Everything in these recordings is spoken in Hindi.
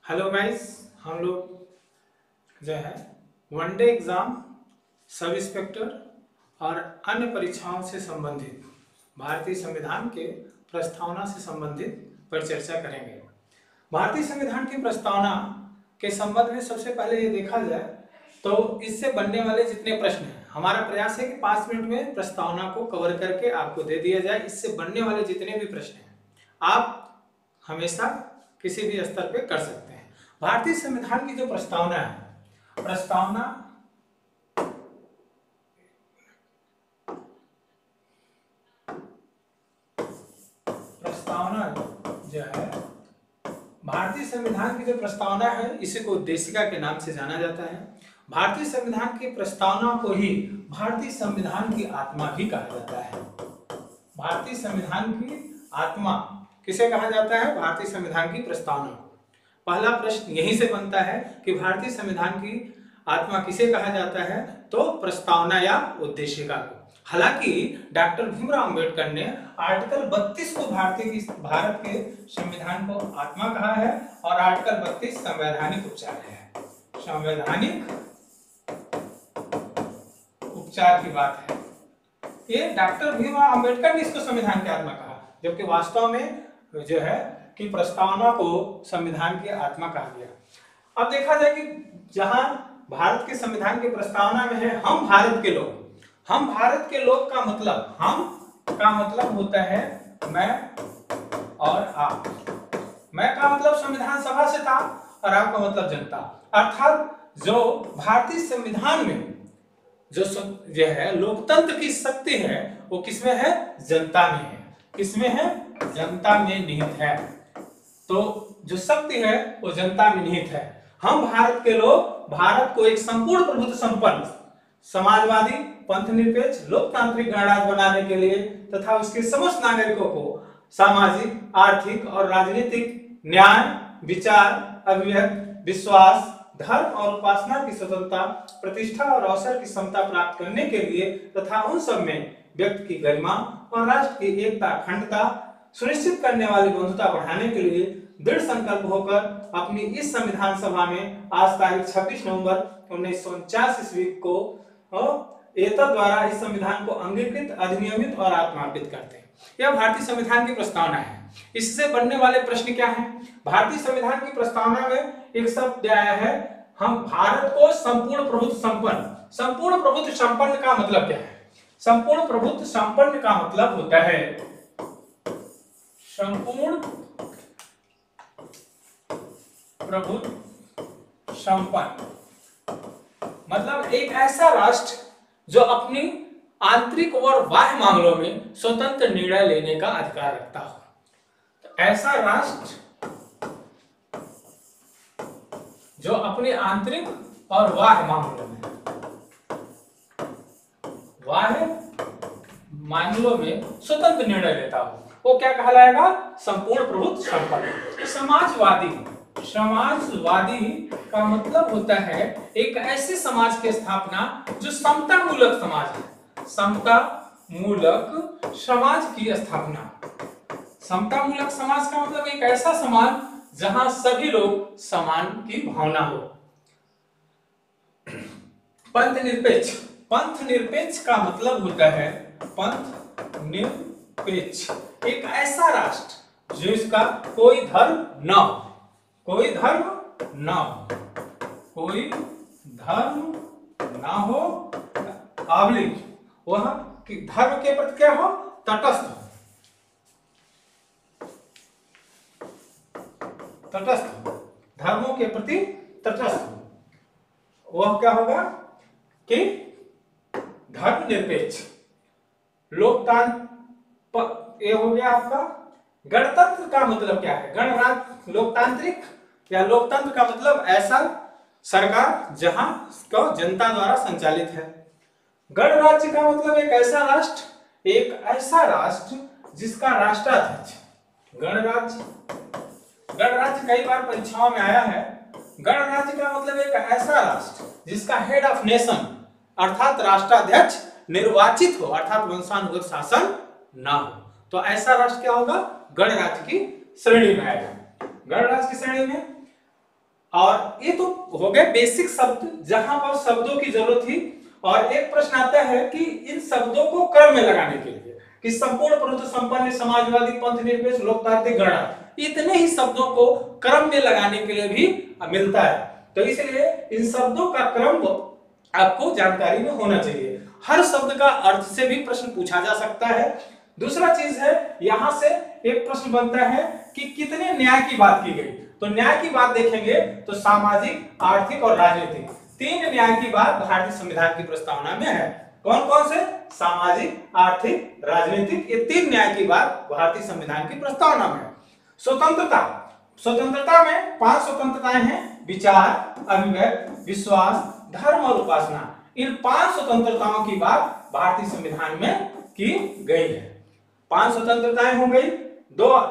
हेलो गाइस, हम लोग जो है वनडे एग्ज़ाम, सब इंस्पेक्टर और अन्य परीक्षाओं से संबंधित भारतीय संविधान के प्रस्तावना से संबंधित पर चर्चा करेंगे। भारतीय संविधान की प्रस्तावना के संबंध में सबसे पहले ये देखा जाए तो इससे बनने वाले जितने प्रश्न हैं, हमारा प्रयास है कि 5 मिनट में प्रस्तावना को कवर करके आपको दे दिया जाए। इससे बनने वाले जितने भी प्रश्न हैं आप हमेशा किसी भी स्तर पे कर सकते हैं। भारतीय संविधान की जो प्रस्तावना है, प्रस्तावना जो है भारतीय संविधान की जो प्रस्तावना है, इसी को उद्देशिका के नाम से जाना जाता है। भारतीय संविधान की प्रस्तावना को ही भारतीय संविधान की आत्मा भी कहा जाता है। भारतीय संविधान की आत्मा किसे कहा जाता है? भारतीय संविधान की प्रस्तावना। पहला प्रश्न यहीं से बनता है कि भारतीय संविधान की आत्मा किसे कहा जाता है? तो प्रस्तावना या उद्देशिका को। हालांकि डॉक्टर भीमराव अंबेडकर ने आर्टिकल 32 को भारत के संविधान को आत्मा कहा है और आर्टिकल 32 संवैधानिक उपचार है। संवैधानिक उपचार की बात है। ये डॉक्टर भीमराव अंबेडकर ने इसको संविधान की आत्मा कहा, जबकि वास्तव में जो है कि प्रस्तावना को संविधान की आत्मा कहा गया। अब देखा जाए कि जहां भारत के संविधान की प्रस्तावना में है हम भारत के लोग। हम भारत के लोग का मतलब, हम का मतलब होता है मैं और आप। मैं का मतलब संविधान सभा से था और आप का मतलब जनता। अर्थात जो भारतीय संविधान में जो है लोकतंत्र की शक्ति है वो किसमें है? जनता में है। किसमें है? जनता में निहित है। तो जो शक्ति है वो जनता में निहित है। हम भारत के लोग भारत को एक संपूर्ण प्रभुत्व संपन्न, समाजवादी, पंथ निरपेक्ष, लोकतांत्रिक गणराज्य बनाने के लिए तथा उसके समस्त नागरिकों को सामाजिक, आर्थिक और राजनीतिक न्याय, विचार, अभिव्यक्ति, विश्वास, धर्म और उपासना की स्वतंत्रता, प्रतिष्ठा और अवसर की समता प्राप्त करने के लिए तथा उन सब में व्यक्ति की गरिमा और राष्ट्र की एकता, अखंडता सुनिश्चित करने वाली बंधुता बढ़ाने के लिए दृढ़ संकल्प होकर अपनी इस संविधान सभा में आज तारीख 26 नवंबर 1949 ईस्वी को एतद द्वारा इस संविधान को अंगीकृत, अधिनियमित और आत्मार्पित करते हैं। यह भारतीय संविधान की प्रस्तावना है। इससे बनने वाले प्रश्न क्या हैं? भारतीय संविधान की प्रस्तावना में एक शब्द आया है, हम भारत को संपूर्ण प्रभुत्व संपन्न। संपूर्ण प्रभुत्व संपन्न का मतलब क्या है? संपूर्ण प्रभुत्व संपन्न का मतलब होता है संपूर्ण प्रभुत्व संपन्न मतलब एक ऐसा राष्ट्र जो अपनी आंतरिक और बाह्य मामलों में स्वतंत्र निर्णय लेने का अधिकार रखता हो। तो ऐसा राष्ट्र जो अपने आंतरिक और बाह्य मामलों में स्वतंत्र निर्णय लेता हो, वो क्या कहलाएगा? संपूर्ण प्रभुत्व संपन्न। समाजवादी का मतलब होता है एक ऐसे समाज की स्थापना जो समता मूलक समाज है। समता मूलक समाज की स्थापना। समता मूलक समाज का मतलब एक ऐसा समाज जहां सभी लोग समान की भावना हो। पंथ निरपेक्ष का मतलब होता है पंथ निरपेक्ष एक ऐसा राष्ट्र जिसका कोई धर्म न हो। कोई धर्म ना हो, वह धर्म के प्रति क्या हो? तटस्थ हो। धर्मों के प्रति तटस्थ हो। वह क्या होगा कि धर्म निरपेक्ष। लोकतंत्र ये हो गया आपका। गणतंत्र का मतलब क्या है? गणराज्य, लोकतांत्रिक या लोकतंत्र का मतलब ऐसा सरकार जहां जनता द्वारा संचालित है। गणराज्य का मतलब एक ऐसा राष्ट्र जिसका राष्ट्राध्यक्ष। गणराज्य कई बार परीक्षाओं में आया है। गणराज्य का मतलब एक ऐसा राष्ट्र जिसका हेड ऑफ नेशन अर्थात राष्ट्राध्यक्ष निर्वाचित हो, अर्थात वंशानुगत शासन ना हो। तो ऐसा राष्ट्र क्या होगा? गणराज्य की श्रेणी में आएगा। गणराज्य की श्रेणी में और ये तो हो गए बेसिक शब्द जहां पर शब्दों की जरूरत थी। और एक प्रश्न आता है कि इन शब्दों को क्रम में लगाने के लिए कि संपूर्ण प्रभुत्व संपन्न समाजवादी पंथ निरपेक्ष लोकतांत्रिक गणराज्य, इतने ही शब्दों को क्रम में लगाने के लिए भी मिलता है। तो इसलिए इन शब्दों का क्रम आपको जानकारी में होना चाहिए। हर शब्द का अर्थ से भी प्रश्न पूछा जा सकता है। दूसरा चीज है, यहां से एक प्रश्न बनता है कि कितने न्याय की बात की गई। तो न्याय की बात देखेंगे तो सामाजिक, आर्थिक और राजनीतिक, 3 न्याय की बात भारतीय संविधान की प्रस्तावना में है। कौन कौन से? सामाजिक, आर्थिक, राजनीतिक, ये 3 न्याय की बात भारतीय संविधान की प्रस्तावना में है। स्वतंत्रता, स्वतंत्रता में 5 स्वतंत्रताएं हैं: विचार, अभिव्यक्ति, विश्वास, धर्म और उपासना। इन 5 स्वतंत्रताओं की बात भारतीय संविधान में की गई है। 5 स्वतंत्रताएं हो गई,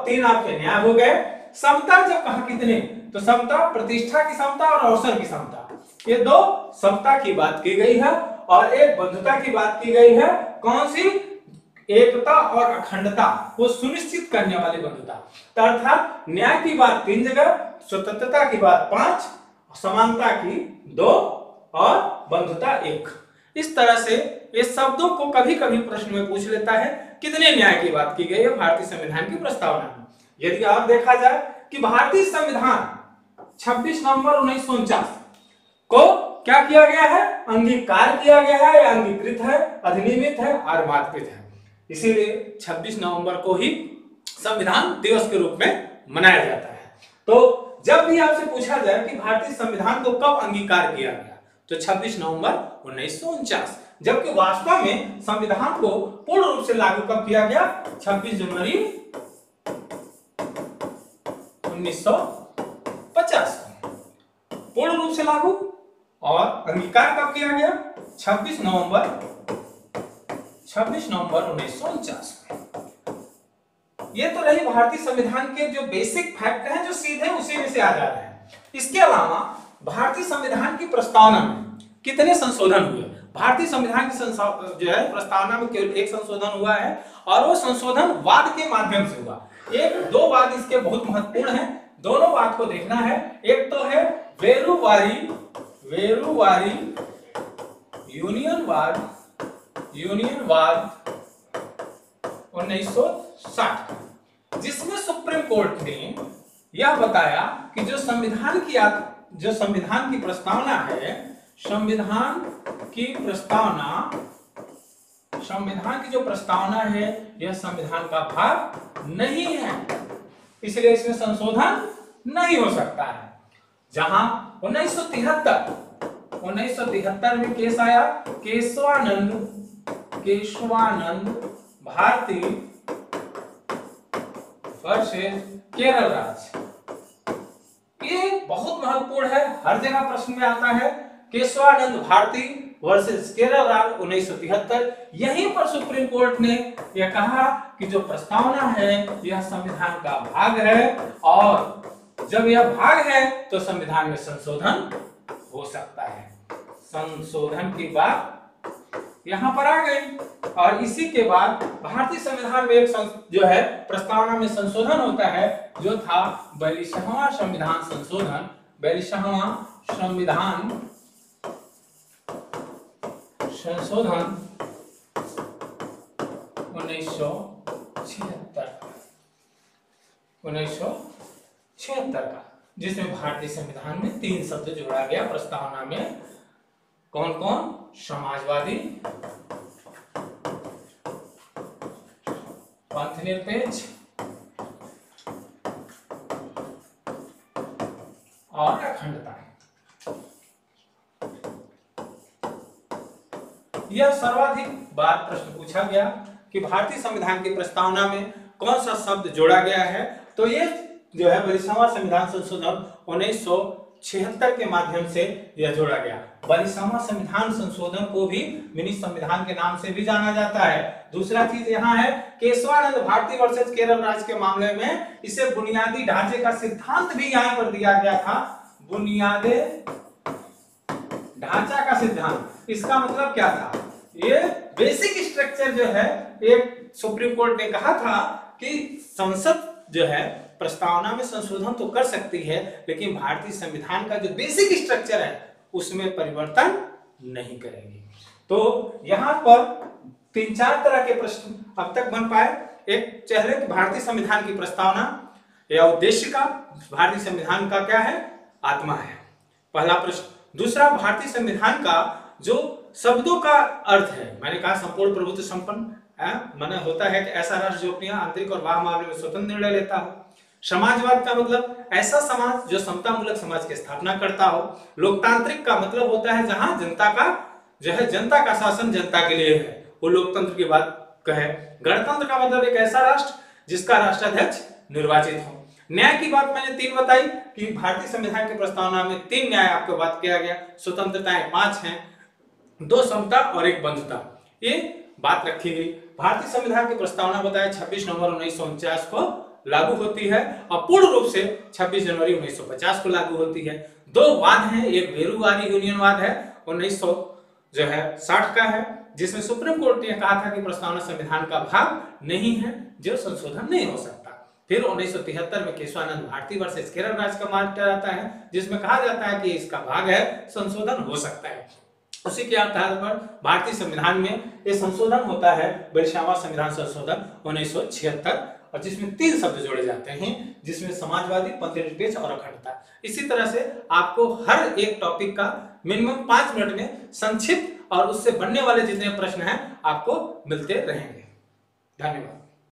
3 आपके न्याय हो गए। समता जब कहा कितने, तो समता, प्रतिष्ठा की समता और अवसर की समता, ये 2 समता की बात की गई है। और एक बंधुता की बात की गई है। कौन सी? एकता और अखंडता को सुनिश्चित करने वाली बंधुता। अर्थात न्याय की बात 3 जगह, स्वतंत्रता की बात 5, समानता की 2 और बंधुता 1। इस तरह से ये शब्दों को कभी कभी प्रश्न में पूछ लेता है कितने न्याय की बात की गई है भारतीय संविधान की प्रस्तावना में। यदि आप देखा जाए कि भारतीय संविधान 26 नवंबर 1949 को क्या किया गया है? अंगीकार किया गया है, या अंगीकृत है, अधिनियमित है और मातृत है। इसीलिए 26 नवंबर को ही संविधान दिवस के रूप में मनाया जाता है। तो जब भी आपसे पूछा जाए कि भारतीय संविधान को कब अंगीकार किया गया, तो 26 नवंबर 1949, जबकि वास्तव में संविधान को पूर्ण रूप से लागू कब किया गया? 26 जनवरी 1950 पूर्ण रूप से लागू। और अंगीकार कब किया गया? 26 नवंबर 1949। ये तो रही भारतीय संविधान के जो बेसिक फैक्ट हैं, जो सीधे उसी में से आ जा रहे हैं। इसके अलावा भारतीय संविधान की प्रस्तावना में कितने संशोधन हुए? भारतीय संविधान की जो है प्रस्तावना में केवल 1 संशोधन हुआ है, और वो संशोधन वाद के माध्यम से हुआ। 2 वाद इसके बहुत महत्वपूर्ण हैं, दोनों बात को देखना है। एक तो है वेरुवारी यूनियन वाद 1960, जिसमें सुप्रीम कोर्ट ने यह बताया कि जो संविधान की प्रस्तावना है, संविधान की जो प्रस्तावना है, यह संविधान का भाग नहीं है, इसलिए इसमें संशोधन नहीं हो सकता है। जहां 1973 में केस आया, केशवानंद भारती वर्सेस केरल राज्य। ये बहुत महत्वपूर्ण है, हर जगह प्रश्न में आता है। केशवानंद भारती वर्सेस केरल राज्य 1973। यहीं पर सुप्रीम कोर्ट ने यह कहा कि जो प्रस्तावना है यह संविधान का भाग है, और जब यह भाग है तो संविधान में संशोधन हो सकता है। संशोधन की बात यहां पर आ गई। और इसी के बाद भारतीय संविधान में एक जो है प्रस्तावना में संशोधन होता है, जो था 42वां संविधान संशोधन। 42वां संविधान संशोधन 1976 का, जिसमें भारतीय संविधान में 3 शब्द जोड़ा गया प्रस्तावना में। कौन कौन? समाजवादी, पंथ निरपेक्ष और अखंडता। यह सर्वाधिक बार प्रश्न पूछा गया कि भारतीय संविधान की प्रस्तावना में कौन सा शब्द जोड़ा गया है। तो ये जो है 42वां संविधान संशोधन 1976 के माध्यम से यह जोड़ा गया। 42वां संविधान संशोधन को भी मिनी संविधान के नाम से भी जाना जाता है। दूसरा चीज यहाँ है, केशवानंद भारती वर्सेस केरल राज्य के मामले में इसे बुनियादी ढांचे का सिद्धांत भी यहाँ पर दिया गया था। बुनियादी ढांचा का सिद्धांत, इसका मतलब क्या था? ये बेसिक स्ट्रक्चर जो है, एक सुप्रीम कोर्ट ने कहा था कि संसद जो है प्रस्तावना में संशोधन तो कर सकती है, लेकिन भारतीय संविधान का जो बेसिक स्ट्रक्चर है उसमें परिवर्तन नहीं करेगी। तो यहाँ पर 3-4 तरह के प्रश्न अब तक बन पाए। एक चेहरे भारतीय संविधान की प्रस्तावना या उद्देश्य का, भारतीय संविधान का क्या है, आत्मा है, पहला प्रश्न। दूसरा, भारतीय संविधान का जो शब्दों का अर्थ है, मैंने कहा संपूर्ण प्रभुत्व संपन्न, माने होता है कि ऐसा राष्ट्र जो अपनी आंतरिक और बाह्य मामले में स्वतंत्र निर्णय लेता हो। समाजवाद का मतलब ऐसा समाज जो समता मूलक समाज की स्थापना करता हो। लोकतांत्रिक का मतलब होता है जहां जनता का जो है, जनता का शासन जनता के लिए है, वो लोकतंत्र की बात कहे। गणतंत्र का मतलब एक ऐसा राष्ट्र जिसका राष्ट्राध्यक्ष निर्वाचित हो। न्याय की बात मैंने 3 बताई कि भारतीय संविधान की प्रस्तावना में 3 न्याय आपको बात किया गया, स्वतंत्रताएं 5 हैं, 2 समता और 1 बंधुता, ये बात रखी गई। भारतीय संविधान की प्रस्तावना बताया 26 नवंबर 1949 को लागू होती है और पूर्ण रूप से 26 जनवरी 1950 को लागू होती है। 2 वाद हैं, एक वेरुवादी यूनियनवाद है 1960 का है, जिसमें सुप्रीम कोर्ट ने कहा था कि प्रस्तावना संविधान का भाग नहीं है, जो संशोधन नहीं हो सकता। फिर 1973 में केशवानंद भारती वर्सेस केरल राज्य का मामला आता है, जिसमें कहा जाता है कि इसका भाग है, संशोधन हो सकता है। उसी के आधार पर भारतीय संविधान में ये संशोधन होता है, बेरसावा संविधान संशोधन 1976, और जिसमें 3 शब्द जोड़े जाते हैं, जिसमें समाजवादी, पंथनिरपेक्ष और अखंडता। इसी तरह से आपको हर एक टॉपिक का मिनिमम 5 मिनट में संक्षिप्त और उससे बनने वाले जितने प्रश्न हैं आपको मिलते रहेंगे। धन्यवाद।